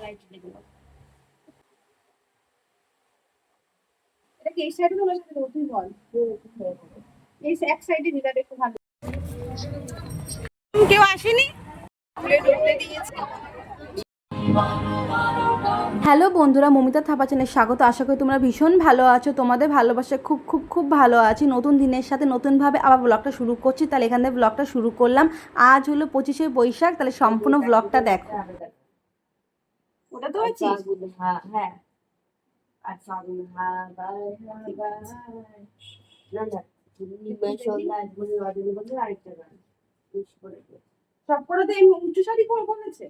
এটা কি এই সাইডে ভালো সাথে তুই বল। এই এক সাইডে দিলে একটু ভালো। কেউ আসেনি? হ্যালো বন্ধুরা, মমিতা থাপা চ্যানেলে স্বাগত। আশা করি তোমরা ভীষণ ভালো আছো। তোমাদের ভালোবাসা খুব খুব খুব ভালো আছি। নতুন দিনের সাথে নতুনভাবে আবার ব্লগটা শুরু করছি। তাহলে এখান থেকে ব্লগটা শুরু করলাম। আজ হলো 25শে বৈশাখ। তাহলে সম্পূর্ণ ব্লগটা দেখো। ওটা তো আছে। হ্যাঁ হ্যাঁ আর ফাগুন না না আরেকটা গান সব করে তো এই উঁচু শাড়ি বলেছে।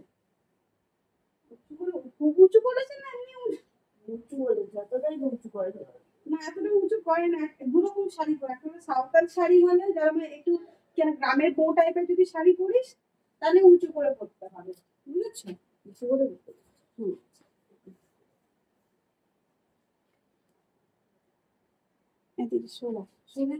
উঁচু করেছে না এমনি উঁচু বলেছে, যতটাই উঁচু করে না, এতটা উঁচু করে না। দুরকম শাড়ি পরে, একটা সাঁওতাল শাড়ি হলে যারা মানে একটু গ্রামের বউ টাইপের যদি শাড়ি পরিস তাহলে উঁচু করে পরতে হবে, বুঝেছো? উঁচু করে এদিকে শোনো শুনে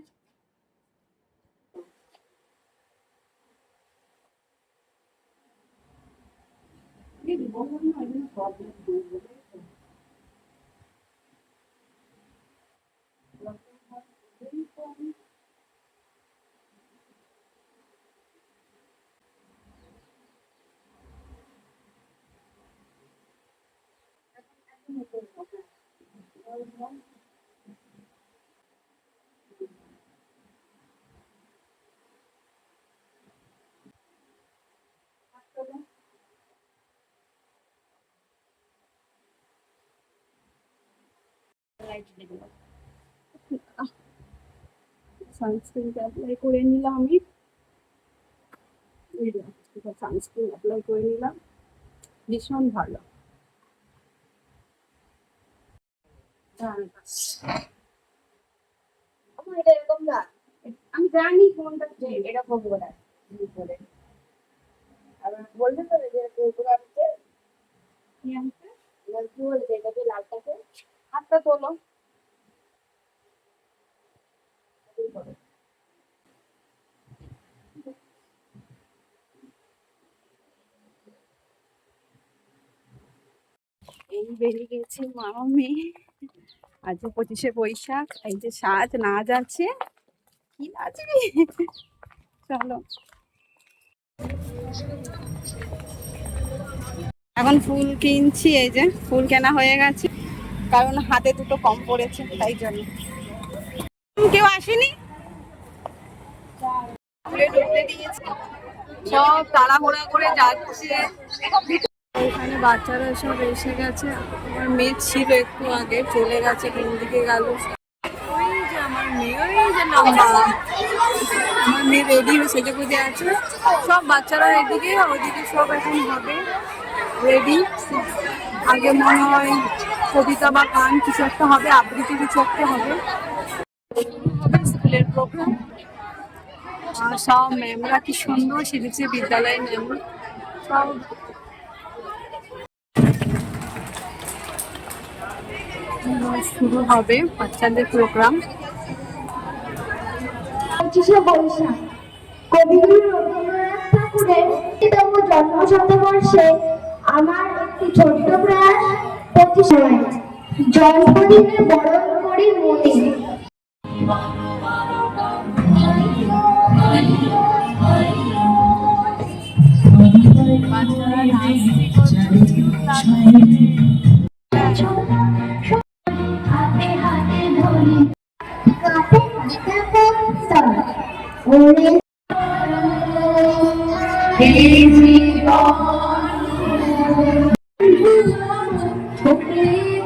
সানস্ক্রিনটা অ্যাপ্লাই করে নিলাম আমি। সানস্ক্রিন অ্যাপ্লাই করে নিলাম, ভীষণ ভালো। এটা এরকম না, আমি জানি কোনটা যে এরকম করে আবার বলবে তো যে এরকম আছে কি আনতে। এবার কি বলছে এটাকে লালটাকে হাতটা তোলো। এই বেরিয়ে গেছি মামি। আজ 25শে বৈশাখ। এই যে সাজ নাচ আছে, কি নাচবি? চলো এখন ফুল কিনছি। এই যে ফুল কেনা হয়ে গেছে, কারণ হাতে দুটো কম পড়েছে তাই জন্য। কেউ আসেনি, ঢুকতে দিয়েছে, সব তাড়াহুড়া করে যাচ্ছে। ওখানে বাচ্চারা সব এসে গেছে। আমার মেয়ে ছিল একটু আগে, চলে গেছে, কোন দিকে গেল। ওই যে আমার মেয়ে, ওই যে লম্বা আমার মেয়ে রেডি হয়ে সেজে গুজে আছে। সব বাচ্চারা এদিকে, ওইদিকে সব এখন হবে রেডি। আগে মনে হয় কবিতা বা গান কিছু একটা হবে, আবৃত্তি কিছু একটা হবে, স্কুলের প্রোগ্রাম। আর সব ম্যামরা কি সুন্দর সেজেছে, বিদ্যালয়ের ম্যাম সব। শুরু হবে বাচ্চাদের প্রোগ্রাম। 25শে বৈশাখ কবিগুরু রবীন্দ্রনাথ ঠাকুরের 50তম জন্ম শতবর্ষে আমার একটি ছোট্ট প্রয়াস। 25 জন্মদিনে বরণ করি মনে। হাতে হাতে ধরি কাটে গীতা কর ওরে এই জীবন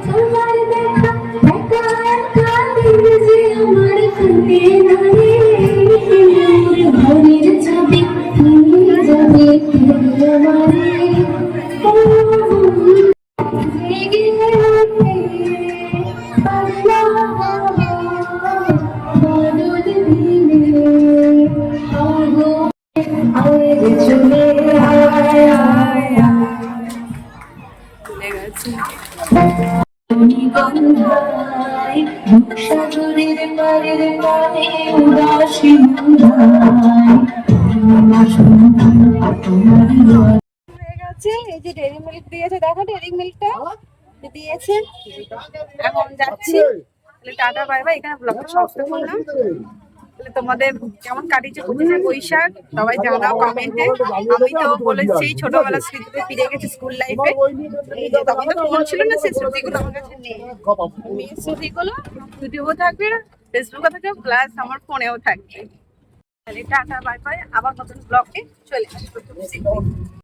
তোমার দেখা দেখার কাঁদির যে আমার কাঁদে নারে ভোরের ছবি তুমি যাবে আমারে জেগে ওঠে পাগলা বদল দিলে আগো আয় চলে আয় আয় ভুলে গেছে। গন্ধায় সাগরের পারের পারে উদাসী গন্ধায় যাচ্ছে, এই যে ডেরি মিল্ক দিয়েছে, দেখো ডেরি মিল্কটা দিয়েছে। এখন যাচ্ছি, তাহলে টাটা বাই বাই। এখানে ব্লগটা সমাপ্ত করলাম। তাহলে তোমাদের কেমন কাটিয়েছে 25শে বৈশাখ সবাই জানাও কমেন্টে। আমি তো বলেছি ছোটবেলার স্মৃতিতে ফিরে গেছি, স্কুল লাইফে। এই যে তখন তো ফোন ছিল না, সেই স্মৃতিগুলো আমার কাছে নেই। মেয়ের স্মৃতিগুলো ইউটিউবেও থাকবে, ফেসবুকে থাকবে, প্লাস আমার ফোনেও থাকবে। তাহলে টাটা বাই বাই, আবার নতুন ব্লগে চলে আসবো।